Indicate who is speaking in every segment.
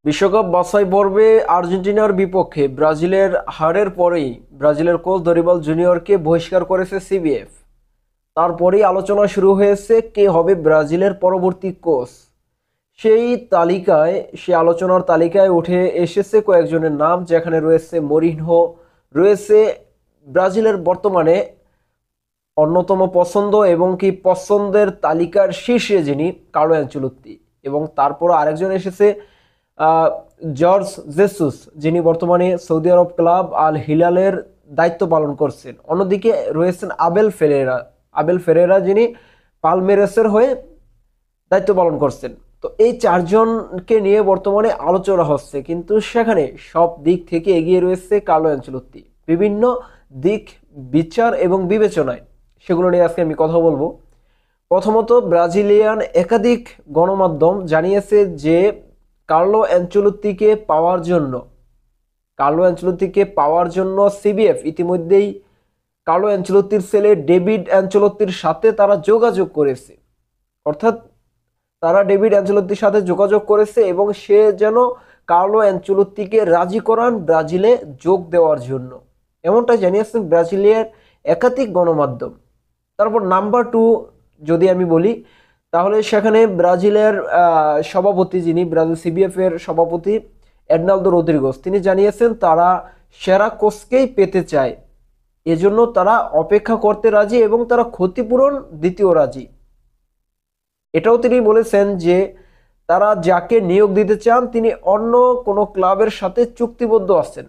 Speaker 1: বিশ্বকাপ বাছাই পর্বে আর্জেন্টিনার বিপক্ষে ব্রাজিলের হারের পরেই ব্রাজিলের কোচ দরিবাল জুনিয়রকে বহিষ্কার করেছে সিবিএফ। তারপরেই আলোচনা শুরু হয়েছে কে হবে ব্রাজিলের পরবর্তী কোচ। সেই আলোচনার তালিকায় উঠে এসেছে কয়েকজনের নাম, যেখানে রয়েছে মরিনহো, রয়েছে ব্রাজিলের বর্তমানে অন্যতম পছন্দ এবং কি পছন্দের তালিকার শীর্ষে যিনি কার্লো অ্যানচেলোত্তি, এবং তারপর আরেকজন এসেছে জর্জ জেসুস, যিনি বর্তমানে সৌদি আরব ক্লাব আল হিলালের দায়িত্ব পালন করছেন। অন্যদিকে রয়েছেন আবেল ফেরেরা, যিনি পালমেরাসের হয়ে দায়িত্ব পালন করছেন। তো এই চারজনকে নিয়ে বর্তমানে আলোচনা হচ্ছে, কিন্তু সেখানে সব দিক থেকে এগিয়ে রয়েছে কার্লো অ্যানচেলোত্তি বিভিন্ন দিক বিচার এবং বিবেচনায়। সেগুলো নিয়ে আজকে আমি কথা বলবো। প্রথমত, ব্রাজিলিয়ান একাধিক গণমাধ্যম জানিয়েছে যে কার্লো অ্যানচেলোত্তিকে পাওয়ার জন্য সিবিএফ ইতিমধ্যেই কার্লো অ্যানচেলোত্তির ছেলে ডেভিড অ্যানচেলোত্তির সাথে তারা যোগাযোগ করেছে। অর্থাৎ তারা ডেভিড অ্যানচেলোত্তির সাথে যোগাযোগ করেছে এবং সে যেন কার্লো অ্যানচেলোত্তিকে রাজি করান ব্রাজিলে যোগ দেওয়ার জন্য, এমনটাই জানিয়েছেন ব্রাজিলিয়ার একাধিক গণমাধ্যম। তারপর নাম্বার 2 যদি আমি বলি, তাহলে সেখানে ব্রাজিলের সভাপতি, যিনি ব্রাজিল সিবিএফ এর সভাপতি এডনালদো রদ্রিগেজ, তিনি জানিয়েছেন তারা সেরা কোচকেই পেতে চায়, এজন্য তারা অপেক্ষা করতে রাজি এবং তারা ক্ষতিপূরণ দিতেও রাজি। এটাও তিনি বলেছেন যে তারা যাকে নিয়োগ দিতে চান তিনি অন্য কোনো ক্লাবের সাথে চুক্তিবদ্ধ আছেন।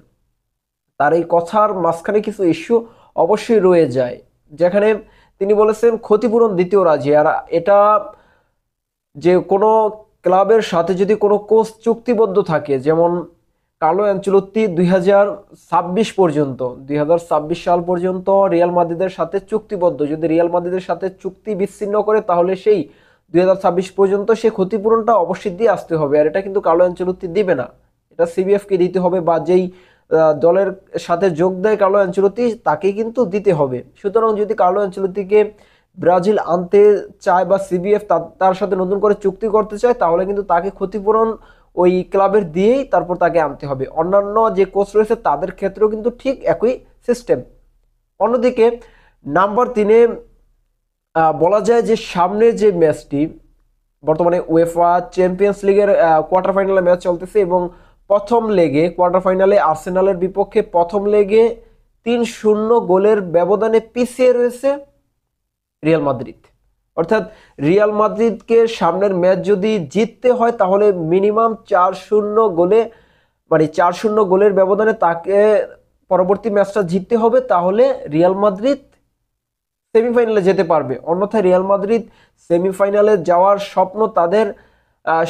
Speaker 1: তার এই কথার মাঝখানে কিছু ইস্যু অবশ্যই রয়ে যায়, যেখানে তিনি বলেছেন ক্ষতিপূরণ দিতেও রাজি। আর এটা যে কোনো ক্লাবের সাথে যদি কোনো কোচ চুক্তিবদ্ধ থাকে, যেমন কার্লো অ্যানচেলোত্তি 2026 সাল পর্যন্ত রিয়াল মাদ্রিদের সাথে চুক্তিবদ্ধ, যদি রিয়াল মাদ্রিদের সাথে চুক্তি বিচ্ছিন্ন করে তাহলে সেই 2026 পর্যন্ত সে ক্ষতিপূরণটা অবশ্যই দিয়ে আসতে হবে। আর এটা কিন্তু কার্লো অ্যানচেলোত্তি দিবে না, এটা সিবিএফ কে দিতে হবে, বা যেই দলের সাথে যোগ দেয় কার্লো অ্যানচেলোত্তি তাকে কিন্তু দিতে হবে। সুতরাং যদি কার্লো অ্যানচেলোত্তিকে ব্রাজিল আনতে চায় বা সিবিএফ তার সাথে নতুন করে চুক্তি করতে চায়, তাহলে কিন্তু তাকে ক্ষতিপূরণ ওই ক্লাবের দিয়েই তারপর তাকে আনতে হবে। অন্যান্য যে কোচ রয়েছে তাদের ক্ষেত্রেও কিন্তু ঠিক একই সিস্টেম। অন্যদিকে নাম্বার 3-এ বলা যায় যে সামনে যে ম্যাচটি, বর্তমানে উয়েফা চ্যাম্পিয়ন্স লিগের কোয়ার্টার ফাইনালে ম্যাচ চলতেছে এবং প্রথম লেগে কোয়ার্টার ফাইনালে আর্সেনালের বিপক্ষে প্রথম লেগে 3-0 গোলের ব্যবধানে পিছিয়ে রয়েছে রিয়াল মাদ্রিদ। অর্থাৎ রিয়াল মাদ্রিদকে সামনের ম্যাচ যদি জিততে হয় তাহলে মিনিমাম 4-0 গোলের ব্যবধানে তাকে পরবর্তী ম্যাচটা জিততে হবে, তাহলে রিয়াল মাদ্রিদ সেমিফাইনালে যেতে পারবে। অন্যথায় রিয়াল মাদ্রিদ সেমিফাইনালে যাওয়ার স্বপ্ন তাদের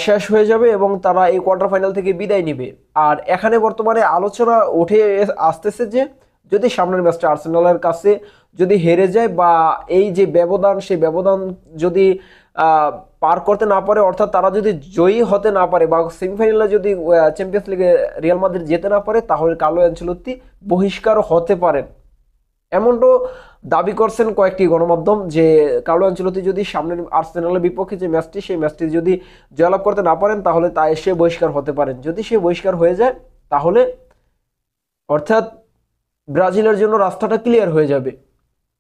Speaker 1: শেষ হয়ে যাবে এবং তারা এই কোয়ার্টার ফাইনাল থেকে বিদায় নিবে। আর এখানে বর্তমানে আলোচনা উঠে আসতেছে যে যদি সামনের ম্যাচটা আর্সেনালের কাছে যদি হেরে যায় বা এই যে ব্যবধান, সেই ব্যবধান যদি পার করতে না পারে, অর্থাৎ তারা যদি জয়ী হতে না পারে বা সেমিফাইনালে যদি চ্যাম্পিয়ন্স লিগে রিয়াল মাদ্রিদ যেতে না পারে, তাহলে কার্লো অ্যানচেলোত্তি বহিষ্কার হতে পারেন, এমনটাও দাবি করছেন কয়েকটি গণমাধ্যম। যে কার্লো অ্যানচেলোত্তি যদি সামনের আর্সেনালের বিপক্ষে যে ম্যাচটি, সেই ম্যাচটি যদি জয়লাভ করতে না পারেন তাহলে সে বহিষ্কার হতে পারেন। যদি সে বহিষ্কার হয়ে যায় তাহলে অর্থাৎ ব্রাজিলের জন্য রাস্তাটা ক্লিয়ার হয়ে যাবে।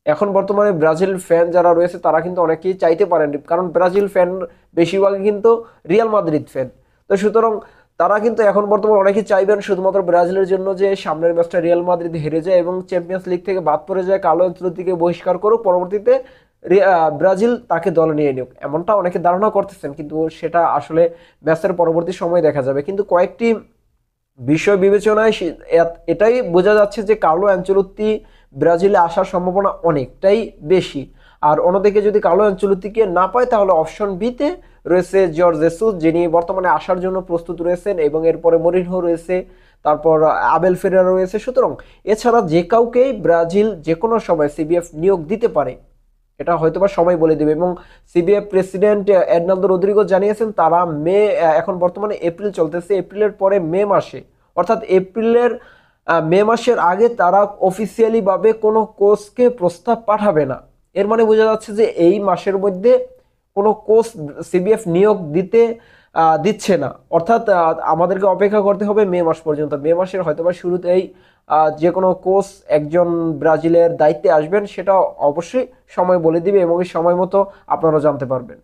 Speaker 1: এখন বর্তমানে ব্রাজিল ফ্যান যারা রয়েছে তারা কিন্তু অনেকেই চাইতে পারেন, কারণ ব্রাজিল ফ্যান বেশিরভাগই কিন্তু রিয়াল মাদ্রিদ ফ্যান। তো সুতরাং তারা কিন্তু এখন বর্তমানে অনেকেই চাইবেন শুধুমাত্র ব্রাজিলের জন্য যে সামনের ম্যাচটা রিয়াল মাদ্রিদ হেরে যায় এবং চ্যাম্পিয়ন্স লিগ থেকে বাদ পড়ে যায়, কার্লো অ্যানচেলোত্তিকে বহিষ্কার করুক, পরবর্তীতে ব্রাজিল তাকে দলে নিয়ে নিক, এমনটা অনেকে ধারণা করতেছেন, কিন্তু সেটা আসলে ম্যাচের পরবর্তী সময় দেখা যাবে। কিন্তু কয়েকটি বিষয় বিবেচনায় এটাই বোঝা যাচ্ছে যে কার্লো অ্যানচেলোত্তি ব্রাজিলে আসার সম্ভাবনা অনেকটাই বেশি। আর অন্যদিকে যদি কার্লো অ্যানচেলোত্তিকে না পায় তাহলে অপশন বিতে রয়েছে জর্জ জেসুস, যিনি বর্তমানে আসার জন্য প্রস্তুত রয়েছেন, এবং এরপরে মরিনহো রয়েছে, তারপর আবেল ফেরেরা রয়েছে। সুতরাং এছাড়া যে কাউকেই ব্রাজিল যে কোনো সময় সিবিএফ নিয়োগ দিতে পারে, এটা হয়তোবা সময় বলে দেবে। এবং সিবিএফ প্রেসিডেন্ট এডনালদো রদ্রিগেজ জানিয়েছেন তারা এখন বর্তমানে এপ্রিল চলতেছে, এপ্রিলের পরে মে মাসে, অর্থাৎ মে মাসের আগে তারা অফিসিয়ালি ভাবে কোনো কোচকে প্রস্তাব পাঠাবে না। এর মানে বোঝা যাচ্ছে যে এই মাসের মধ্যে কোনো কোচ সিবিএফ নিয়োগ দিতে দিচ্ছে না। অর্থাৎ আমাদেরকে অপেক্ষা করতে হবে মে মাস পর্যন্ত। মে মাসের হয়তোবা শুরুতেই যে কোনো কোচ একজন ব্রাজিলের দায়িত্বে আসবেন, সেটা অবশ্যই সময় বলে দিবে এবং এই সময় মতো আপনারা জানতে পারবেন।